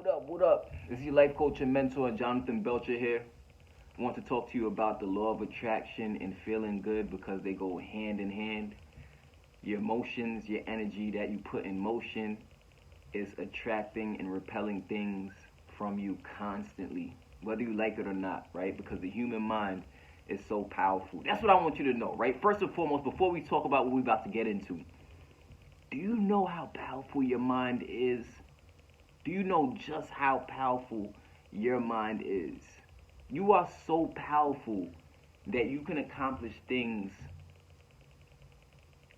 What up? What up? This is your life coach and mentor, Jonathan Belcher here. I want to talk to you about the law of attraction and feeling good because they go hand in hand. Your emotions, your energy that you put in motion is attracting and repelling things from you constantly, whether you like it or not, right? Because the human mind is so powerful. That's what I want you to know, right? First and foremost, before we talk about what we're about to get into, do you know how powerful your mind is? Do you know just how powerful your mind is? You are so powerful that you can accomplish things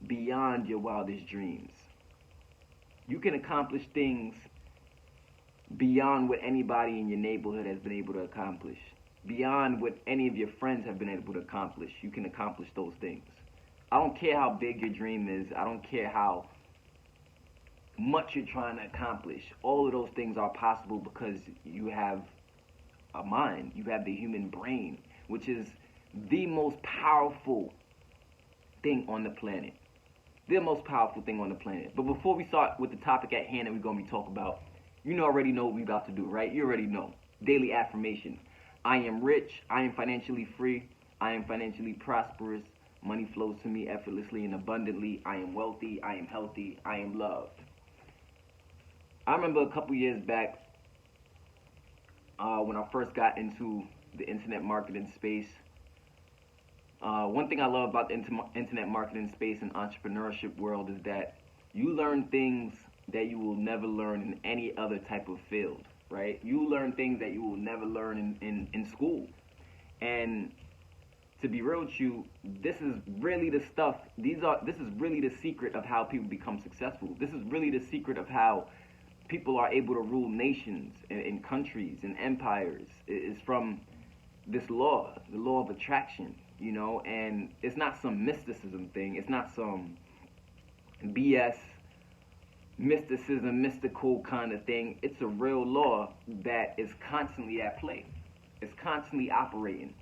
beyond your wildest dreams. You can accomplish things beyond what anybody in your neighborhood has been able to accomplish. Beyond what any of your friends have been able to accomplish. You can accomplish those things. I don't care how big your dream is. I don't care how much you're trying to accomplish. All of those things are possible because you have a mind. You have the human brain, which is the most powerful thing on the planet. The most powerful thing on the planet. But before we start with the topic at hand that we're going to be talking about, you already know what we're about to do, right? You already know. Daily affirmation. I am rich. I am financially free. I am financially prosperous. Money flows to me effortlessly and abundantly. I am wealthy. I am healthy. I am loved. I remember a couple years back when I first got into the internet marketing space. One thing I love about the internet marketing space and entrepreneurship world is that you learn things that you will never learn in any other type of field, right? You learn things that you will never learn in school. And to be real with you, this is really the stuff, this is really the secret of how people become successful. This is really the secret of how people are able to rule nations and countries and empires. Is from this law, the law of attraction, and it's not some mysticism thing. It's not some BS mysticism, mystical kind of thing. It's a real law that is constantly at play. It's constantly operating.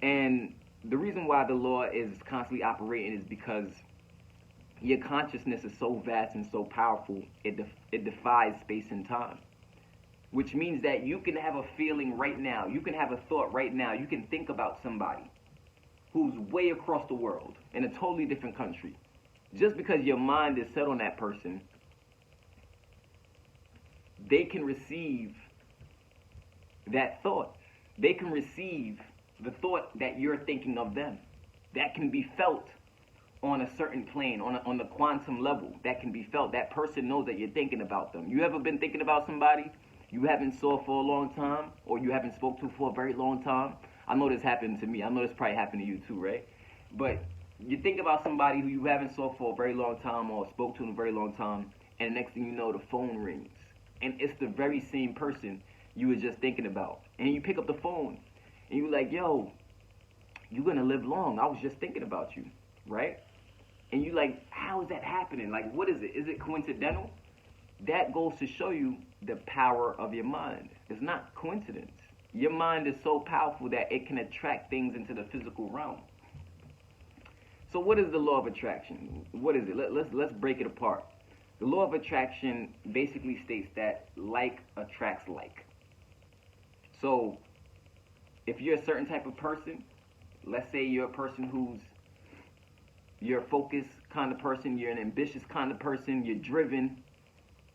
And the reason why the law is constantly operating is because your consciousness is so vast and so powerful, it defies space and time. Which means that you can have a feeling right now, you can have a thought right now, you can think about somebody who's way across the world, in a totally different country. Just because your mind is set on that person, they can receive that thought. They can receive the thought that you're thinking of them. That can be felt on a certain plane, on the quantum level. That can be felt. That person knows that you're thinking about them. You ever been thinking about somebody you haven't saw for a long time, or you haven't spoke to for a very long time? I know this happened to me. I know this probably happened to you too, right? But you think about somebody who you haven't saw for a very long time or spoke to in a very long time, and the next thing you know, the phone rings. And it's the very same person you were just thinking about. And you pick up the phone, and you're like, yo, you're going to live long. I was just thinking about you, right? And you like, how is that happening? Like, what is it? Is it coincidental? That goes to show you the power of your mind. It's not coincidence. Your mind is so powerful that it can attract things into the physical realm. So what is the law of attraction? What is it? Let's break it apart. The law of attraction basically states that like attracts like. So if you're a certain type of person, let's say you're a person you're a focused kind of person, you're an ambitious kind of person, you're driven,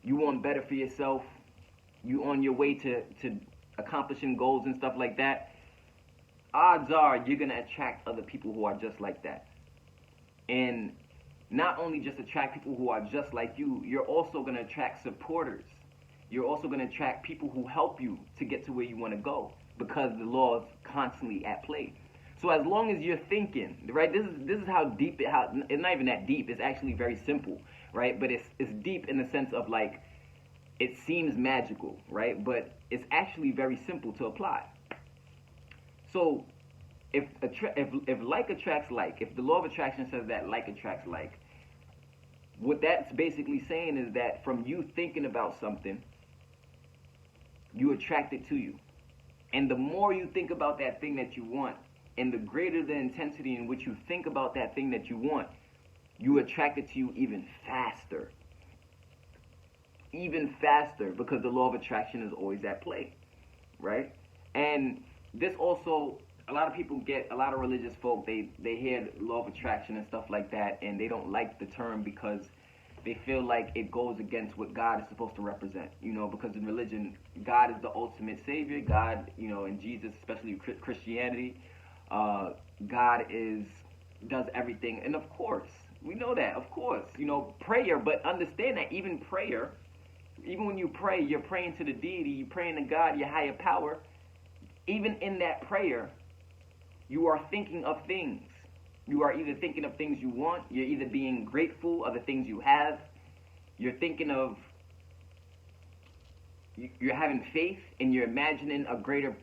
you want better for yourself, you on your way to accomplishing goals and stuff like that, odds are you're going to attract other people who are just like that. And not only just attract people who are just like you, you're also going to attract supporters. You're also going to attract people who help you to get to where you want to go, because the law is constantly at play. So as long as you're thinking, right, this is how deep it's not even that deep. It's actually very simple, right? But it's deep in the sense of like, it seems magical, right? But it's actually very simple to apply. So if like attracts like, if the law of attraction says that like attracts like, what that's basically saying is that from you thinking about something, you attract it to you. And the more you think about that thing that you want, and the greater the intensity in which you think about that thing that you want, you attract it to you even faster. even faster because the law of attraction is always at play, right? And this also, a lot of people get, a lot of religious folk, they hear law of attraction and stuff like that, and they don't like the term because they feel like it goes against what God is supposed to represent, because in religion, God is the ultimate savior. God, in Jesus, especially Christianity, God does everything. And of course, we know that, of course, prayer, but understand that even prayer, even when you pray, you're praying to the deity, you're praying to God, your higher power. Even in that prayer, you are thinking of things. You are either thinking of things you want, you're either being grateful of the things you have, you're thinking of, you're having faith, and you're imagining a greater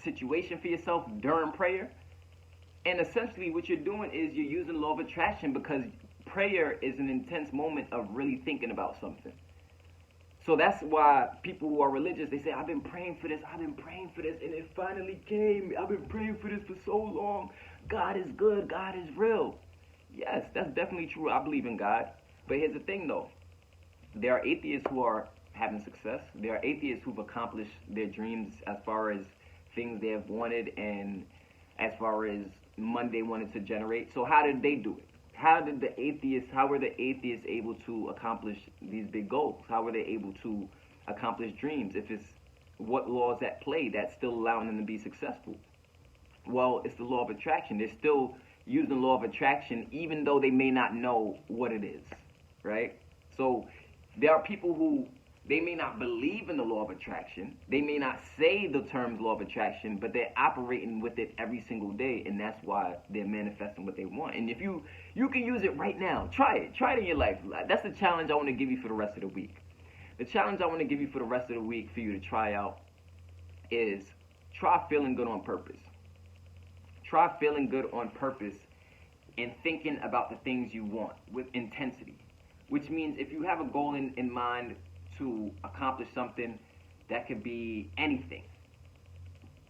situation for yourself during prayer. And essentially what you're doing is you're using the law of attraction, because prayer is an intense moment of really thinking about something. So that's why people who are religious, they say, I've been praying for this, and it finally came. I've been praying for this for so long. God is good, God is real. Yes, that's definitely true. I believe in God. But here's the thing, though. There are atheists who are having success. There are atheists who've accomplished their dreams as far as things they have wanted and as far as money they wanted to generate. So how did they do it? How were the atheists able to accomplish these big goals? How were they able to accomplish dreams? If it's what laws at play that's still allowing them to be successful? Well, it's the law of attraction. They're still using the law of attraction even though they may not know what it is, right? So there are people who, they may not believe in the law of attraction. They may not say the terms law of attraction, but they're operating with it every single day, and that's why they're manifesting what they want. And if you can use it right now. Try it in your life. That's the challenge I want to give you for the rest of the week. The challenge I want to give you for the rest of the week for you to try out is try feeling good on purpose. Try feeling good on purpose and thinking about the things you want with intensity, which means if you have a goal in mind to accomplish something, that could be anything.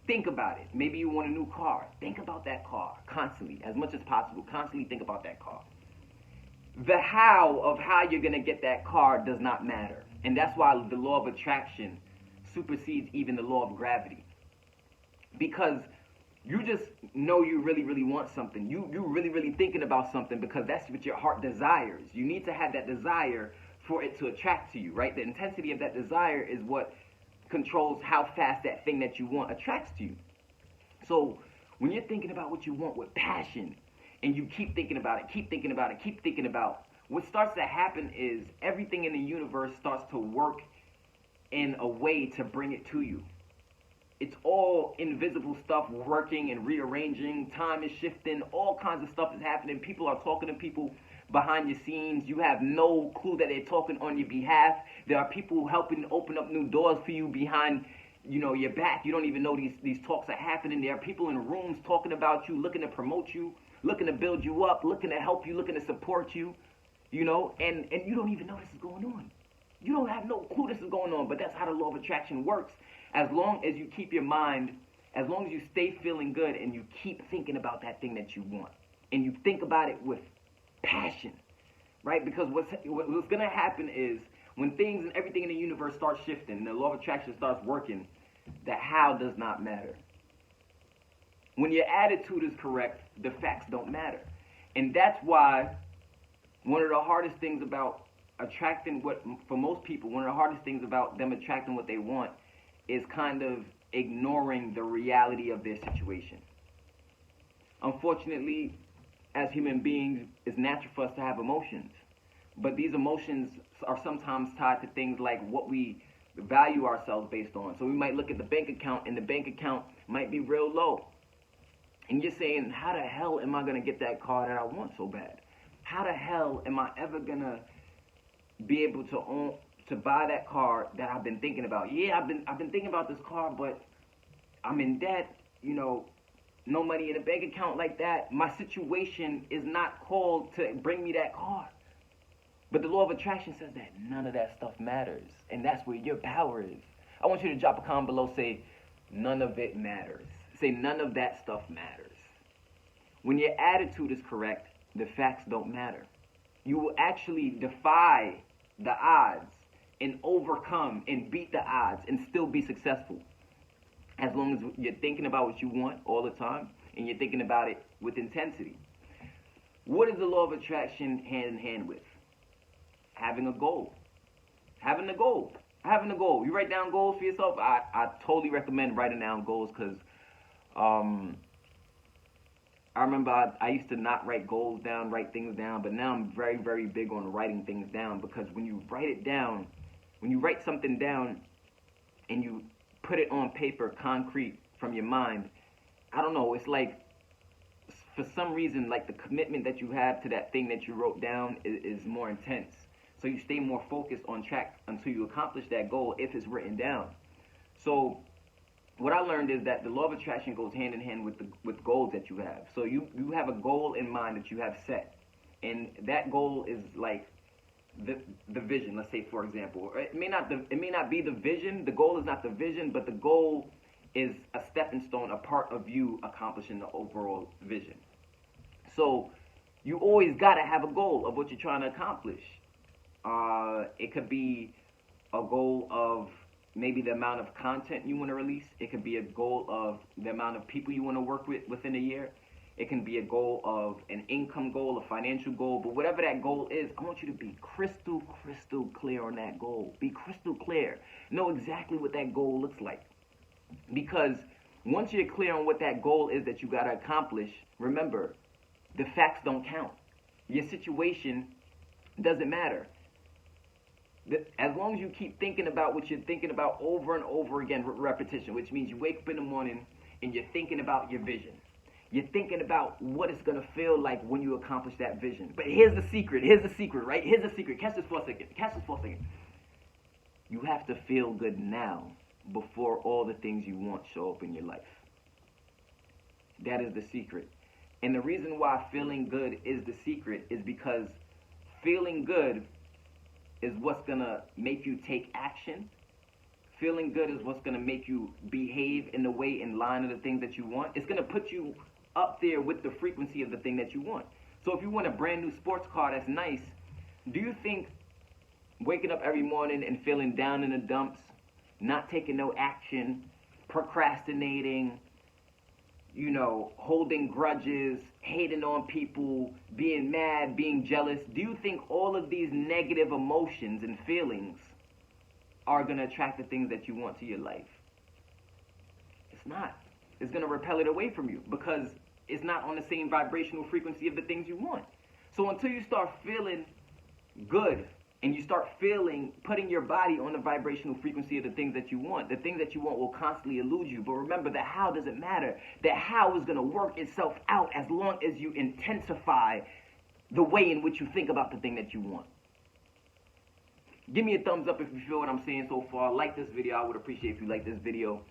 Think about it. Maybe you want a new car. Think about that car constantly, as much as possible. Constantly think about that car. The how of how you're going to get that car does not matter. And that's why the law of attraction supersedes even the law of gravity. Because you just know you really, really want something. You really, really thinking about something because that's what your heart desires. You need to have that desire for it to attract to you, right? The intensity of that desire is what controls how fast that thing that you want attracts to you. So when you're thinking about what you want with passion, and you keep thinking about it, what starts to happen is everything in the universe starts to work in a way to bring it to you. It's all invisible stuff working and rearranging. Time is shifting. All kinds of stuff is happening. People are talking to people behind your scenes. You have no clue that they're talking on your behalf. There are people helping open up new doors for you behind, your back. You don't even know these talks are happening. There are people in rooms talking about you, looking to promote you, looking to build you up, looking to help you, looking to support you, and you don't even know this is going on. You don't have no clue this is going on, but that's how the law of attraction works. As long as you keep your mind, as long as you stay feeling good and you keep thinking about that thing that you want, and you think about it with passion, right? Because what's going to happen is when things and everything in the universe starts shifting and the law of attraction starts working, the how does not matter. When your attitude is correct, the facts don't matter. And that's why one of the hardest things about attracting for most people, one of the hardest things about them attracting what they want is kind of ignoring the reality of their situation. Unfortunately, as human beings, it's natural for us to have emotions. But these emotions are sometimes tied to things like what we value ourselves based on. So we might look at the bank account, and the bank account might be real low. And you're saying, how the hell am I going to get that car that I want so bad? How the hell am I ever going to be able to buy that car that I've been thinking about? Yeah, I've been thinking about this car, but I'm in debt, no money in a bank account like that. My situation is not called to bring me that car. But the law of attraction says that none of that stuff matters. And that's where your power is. I want you to drop a comment below, say, none of it matters. Say, none of that stuff matters. When your attitude is correct, the facts don't matter. You will actually defy the odds and overcome and beat the odds and still be successful. As long as you're thinking about what you want all the time and you're thinking about it with intensity. What is the law of attraction hand in hand with? Having a goal. Having a goal. Having a goal. You write down goals for yourself. I totally recommend writing down goals because I remember I used to not write goals down, write things down, but now I'm very, very big on writing things down because when you write it down, when you write something down and you put it on paper, concrete, from your mind, I don't know, it's like, for some reason, like the commitment that you have to that thing that you wrote down is more intense. So you stay more focused on track until you accomplish that goal if it's written down. So what I learned is that the law of attraction goes hand in hand with goals that you have. So you have a goal in mind that you have set. And that goal is like the vision, let's say, for example. It may not be the vision. The goal is not the vision, but the goal is a stepping stone, a part of you accomplishing the overall vision. So you always got to have a goal of what you're trying to accomplish. It could be a goal of maybe the amount of content you want to release. It could be a goal of the amount of people you want to work with within a year. It can be a goal of an income goal, a financial goal. But whatever that goal is, I want you to be crystal clear on that goal. Be crystal clear. Know exactly what that goal looks like. Because once you're clear on what that goal is that you got to accomplish, remember, the facts don't count. Your situation doesn't matter. As long as you keep thinking about what you're thinking about over and over again, repetition, which means you wake up in the morning and you're thinking about your vision. You're thinking about what it's going to feel like when you accomplish that vision. But here's the secret, right? Here's the secret. Catch this for a second. You have to feel good now before all the things you want show up in your life. That is the secret. And the reason why feeling good is the secret is because feeling good is what's going to make you take action. Feeling good is what's going to make you behave in the way in line of the things that you want. It's going to put you up there with the frequency of the thing that you want. So if you want a brand new sports car that's nice, do you think waking up every morning and feeling down in the dumps, not taking no action, procrastinating, holding grudges, hating on people, being mad, being jealous, do you think all of these negative emotions and feelings are going to attract the things that you want to your life? It's not. It's going to repel it away from you because it's not on the same vibrational frequency of the things you want. So until you start feeling good and you start putting your body on the vibrational frequency of the things that you want, the things that you want will constantly elude you. But remember, the how doesn't matter. The how is going to work itself out as long as you intensify the way in which you think about the thing that you want. Give me a thumbs up if you feel what I'm saying so far. Like this video. I would appreciate if you like this video.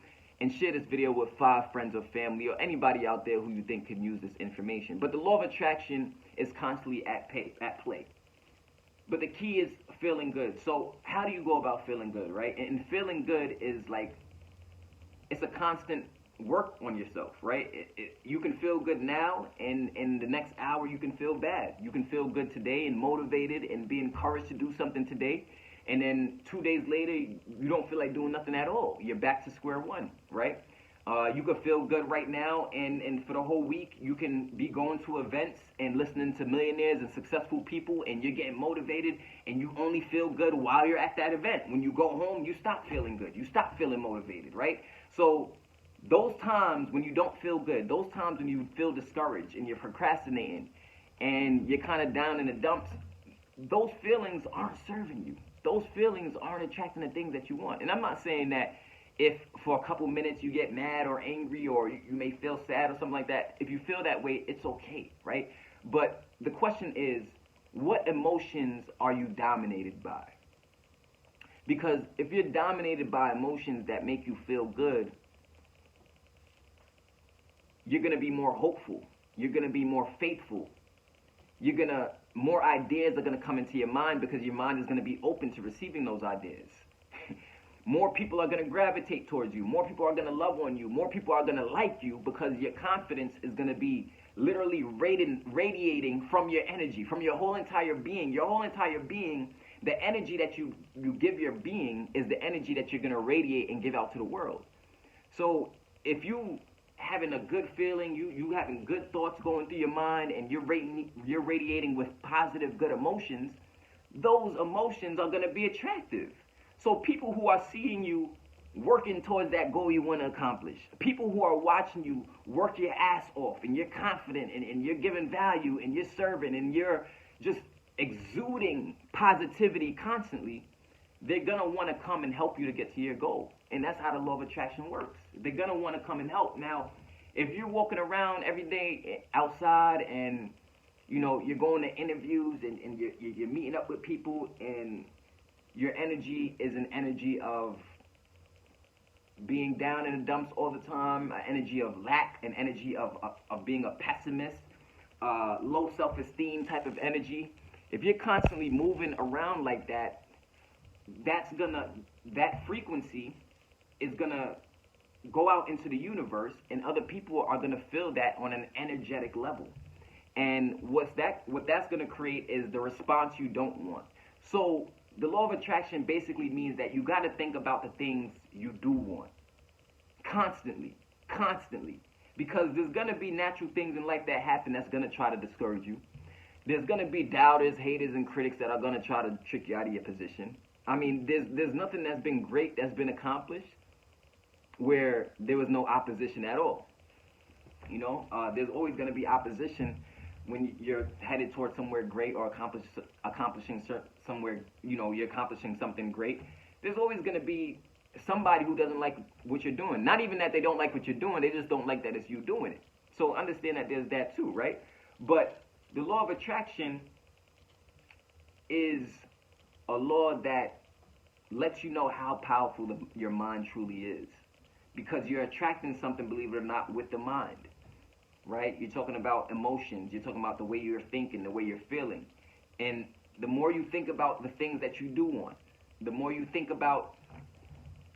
And share this video with 5 friends or family or anybody out there who you think could use this information. But the law of attraction is constantly at play. But the key is feeling good. So how do you go about feeling good, right? And feeling good is like, it's a constant work on yourself, right? You can feel good now, and in the next hour you can feel bad. You can feel good today and motivated and be encouraged to do something today. And then 2 days later, you don't feel like doing nothing at all. You're back to square one, right? You could feel good right now, and for the whole week, you can be going to events and listening to millionaires and successful people, and you're getting motivated, and you only feel good while you're at that event. When you go home, you stop feeling good. You stop feeling motivated, right? So those times when you don't feel good, those times when you feel discouraged and you're procrastinating and you're kind of down in the dumps, those feelings aren't serving you. Those feelings aren't attracting the things that you want. And I'm not saying that if for a couple minutes you get mad or angry or you may feel sad or something like that, if you feel that way, it's okay, right? But the question is, what emotions are you dominated by? Because if you're dominated by emotions that make you feel good, you're going to be more hopeful. You're going to be more faithful. More ideas are going to come into your mind because your mind is going to be open to receiving those ideas. More people are going to gravitate towards you. More people are going to love on you. More people are going to like you because your confidence is going to be literally radiating from your energy, from your whole entire being. Your whole entire being the energy that you give your being is the energy that you're going to radiate and give out to the world. So if you having a good feeling, you having good thoughts going through your mind, and you're radiating with positive, good emotions, those emotions are going to be attractive. So people who are seeing you working towards that goal you want to accomplish, people who are watching you work your ass off, and you're confident, and you're giving value, and you're serving, and you're just exuding positivity constantly, they're going to want to come and help you to get to your goal. And that's how the law of attraction works. They're going to want to come and help. Now, if you're walking around every day outside, and you're going to interviews, and you're meeting up with people, and your energy is an energy of being down in the dumps all the time, an energy of lack, an energy of being a pessimist, low self-esteem type of energy. If you're constantly moving around like that, that frequency is gonna go out into the universe, and other people are gonna feel that on an energetic level. And what that's gonna create is the response you don't want. So the law of attraction basically means that you got to think about the things you do want constantly, because there's going to be natural things in life that happen that's going to try to discourage you. There's going to be doubters, haters, and critics that are going to try to trick you out of your position. I mean, there's nothing that's been great that's been accomplished where there was no opposition at all. There's always going to be opposition when you're headed towards somewhere great, or accomplishing somewhere, you're accomplishing something great. There's always going to be somebody who doesn't like what you're doing. Not even that they don't like what you're doing, they just don't like that it's you doing it. So understand that there's that too, right? But the law of attraction is a law that lets you know how powerful your mind truly is, because you're attracting something, believe it or not, with the mind. Right? You're talking about emotions. You're talking about the way you're thinking, the way you're feeling. And the more you think about the things that you do want, the more you think about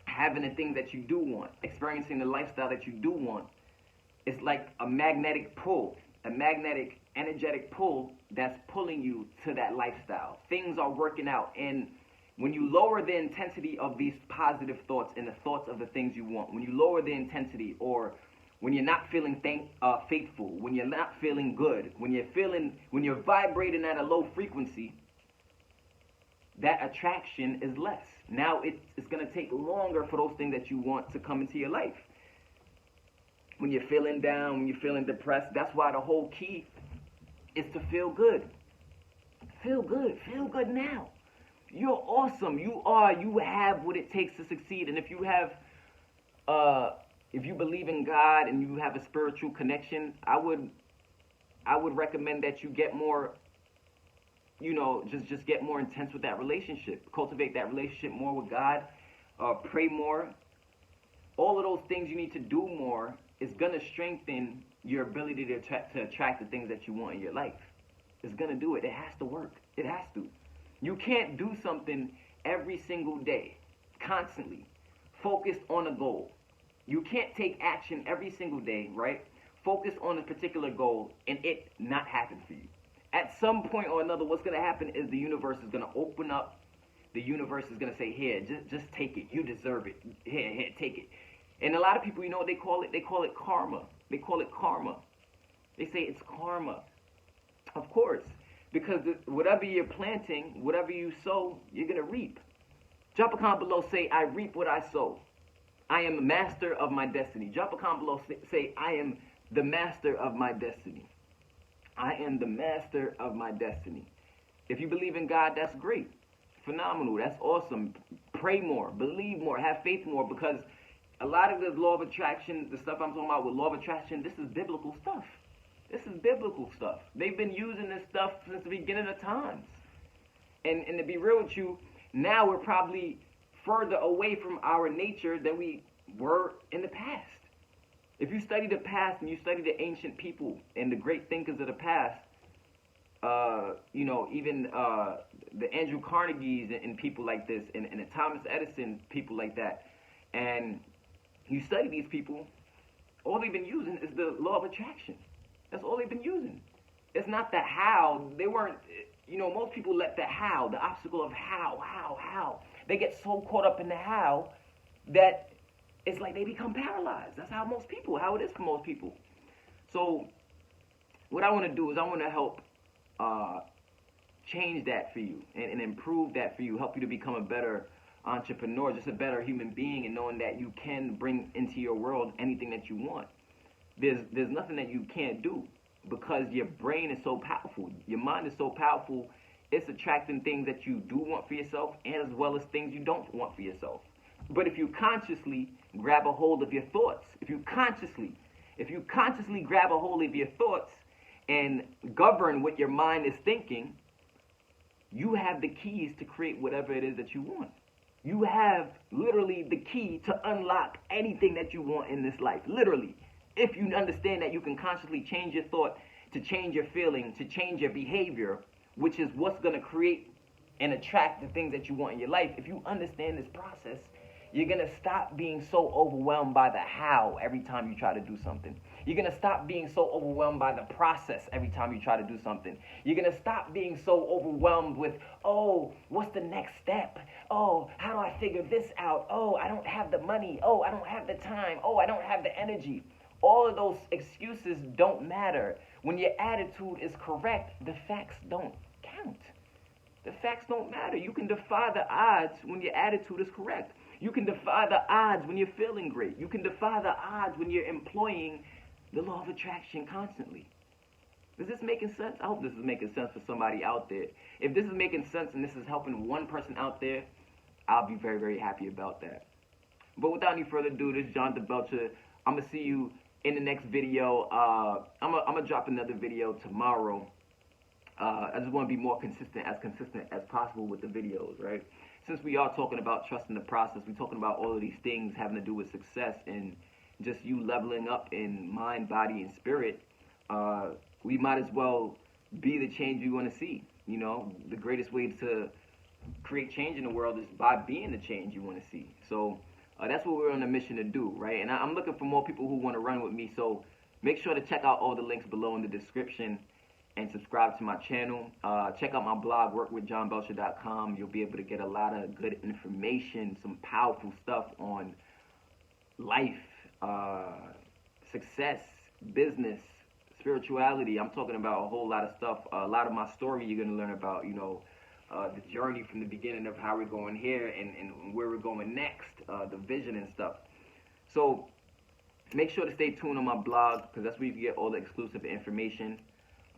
having the things that you do want, experiencing the lifestyle that you do want, it's like a magnetic pull, a magnetic, energetic pull that's pulling you to that lifestyle. Things are working out. And when you lower the intensity of these positive thoughts and the thoughts of the things you want, when you lower the intensity, or when you're not feeling faithful, when you're not feeling good, when you're vibrating at a low frequency, that attraction is less. Now it's going to take longer for those things that you want to come into your life. When you're feeling down, when you're feeling depressed, that's why the whole key is to feel good. Feel good. Feel good now. You're awesome. You have what it takes to succeed. And if you believe in God and you have a spiritual connection, I would recommend that you get more, just get more intense with that relationship. Cultivate that relationship more with God. Pray more. All of those things you need to do more is going to strengthen your ability to attract the things that you want in your life. It's going to do it. It has to work. It has to. You can't do something every single day, constantly, focused on a goal. You can't take action every single day, right? Focus on a particular goal and it not happen for you. At some point or another, what's going to happen is the universe is going to open up. The universe is going to say, here, just take it. You deserve it. Here, take it. And a lot of people, you know what they call it? They call it karma. They call it karma. They say it's karma. Of course. Because whatever you're planting, whatever you sow, you're going to reap. Drop a comment below, say, I reap what I sow. I am a master of my destiny. Drop a comment below, say, I am the master of my destiny. I am the master of my destiny. If you believe in God, that's great. Phenomenal. That's awesome. Pray more. Believe more. Have faith more. Because a lot of the law of attraction, the stuff I'm talking about with law of attraction, this is biblical stuff. This is biblical stuff. They've been using this stuff since the beginning of times. And to be real with you, now we're probably further away from our nature than we were in the past. If you study the past and you study the ancient people and the great thinkers of the past, even the Andrew Carnegies and people like this, and the Thomas Edison, people like that, and you study these people, all they've been using is the law of attraction. That's all they've been using. It's not the how. They weren't, most people let the how, the obstacle of how. They get so caught up in the how that it's like they become paralyzed. That's how it is for most people. So what I want to do is I want to help change that for you and improve that for you, help you to become a better entrepreneur, just a better human being, and knowing that you can bring into your world anything that you want. There's nothing that you can't do because your brain is so powerful. Your mind is so powerful. It's attracting things that you do want for yourself and as well as things you don't want for yourself. But if you consciously grab a hold of your thoughts, if you consciously grab a hold of your thoughts and govern what your mind is thinking, you have the keys to create whatever it is that you want. You have literally the key to unlock anything that you want in this life, literally. If you understand that you can consciously change your thought, to change your feeling, to change your behavior, which is what's going to create and attract the things that you want in your life. If you understand this process, you're going to stop being so overwhelmed by the how every time you try to do something. You're going to stop being so overwhelmed by the process every time you try to do something. You're going to stop being so overwhelmed with, oh, what's the next step? Oh, how do I figure this out? Oh, I don't have the money. Oh, I don't have the time. Oh, I don't have the energy. All of those excuses don't matter. When your attitude is correct, the facts don't count. The facts don't matter. You can defy the odds when your attitude is correct. You can defy the odds when you're feeling great. You can defy the odds when you're employing the law of attraction constantly. Is this making sense? I hope this is making sense for somebody out there. If this is making sense and this is helping one person out there, I'll be very, very happy about that. But without any further ado, this is John the Belcher. I'm going to see you in the next video. I'm gonna drop another video tomorrow. I just want to be more consistent as possible with the videos, right? Since we are talking about trusting the process, we're talking about all of these things having to do with success and just you leveling up in mind, body, and spirit. We might as well be the change you want to see. The greatest way to create change in the world is by being the change you want to see. So that's what we're on a mission to do, right? And I'm looking for more people who want to run with me. So make sure to check out all the links below in the description and subscribe to my channel. Check out my blog, workwithjohnbelcher.com. You'll be able to get a lot of good information, some powerful stuff on life, success, business, spirituality. I'm talking about a whole lot of stuff. A lot of my story you're going to learn about, the journey from the beginning of how we're going here and where we're going next, the vision and stuff. So make sure to stay tuned on my blog because that's where you can get all the exclusive information.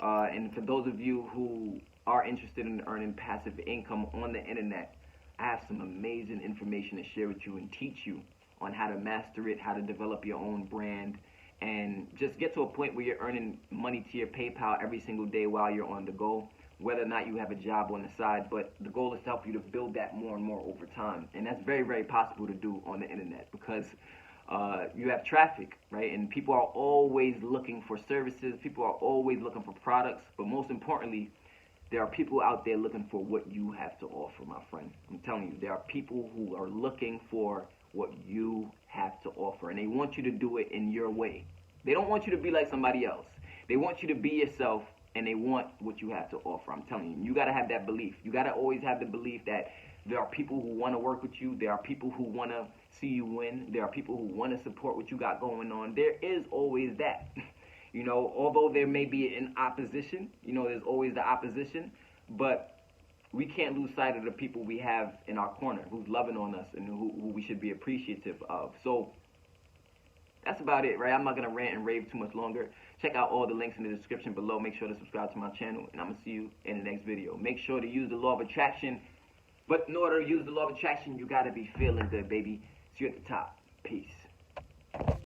And for those of you who are interested in earning passive income on the internet, I have some amazing information to share with you and teach you on how to master it, how to develop your own brand, and just get to a point where you're earning money to your PayPal every single day while you're on the go, whether or not you have a job on the side. But the goal is to help you to build that more and more over time. And that's very, very possible to do on the internet because you have traffic, right? And people are always looking for services. People are always looking for products. But most importantly, there are people out there looking for what you have to offer, my friend. I'm telling you, there are people who are looking for what you have to offer. And they want you to do it in your way. They don't want you to be like somebody else. They want you to be yourself, and they want what you have to offer. I'm telling you, you got to have that belief. You got to always have the belief that there are people who want to work with you. There are people who want to see you win. There are people who want to support what you got going on. There is always that. Although there may be an opposition, there's always the opposition, but we can't lose sight of the people we have in our corner who's loving on us and who we should be appreciative of. So that's about it, right? I'm not going to rant and rave too much longer. Check out all the links in the description below. Make sure to subscribe to my channel, and I'm going to see you in the next video. Make sure to use the law of attraction. But in order to use the law of attraction, you got to be feeling good, baby. See you at the top. Peace.